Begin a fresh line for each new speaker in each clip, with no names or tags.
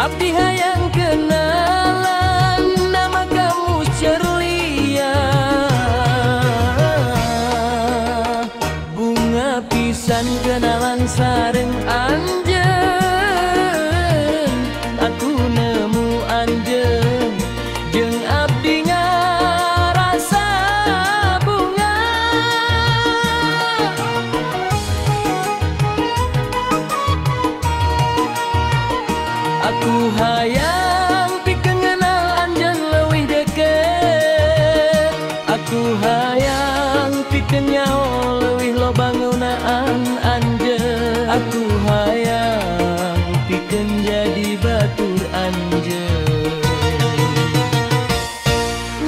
Abdi hayang kenalan nama kamu Cerlia. Bunga pisan kenalan sareng anjeun, aku nemu anjeun jeung abdi ngarasa bunga. Aku hayang pikeun ngenal anjeun leuwih deket. Aku hayang pikeun nyaho leuwih loba ngeunaan anjeun. Aku hayang pikeun jadi batur anjeun.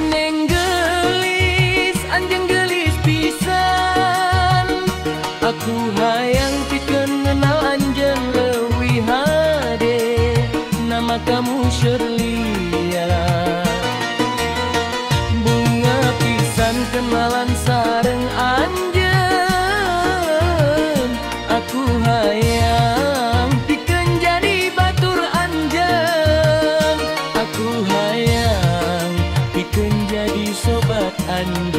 Neng gelis anjeun gelis pisan. Aku hayang pikeun ngenal anjeun leuwih hade nama kamu Cerlia. Bunga pisan kenalan sareng anjeun, aku hayang pikeun jadi batur anjeun. Aku hayang pikeun jadi sobat anjeun.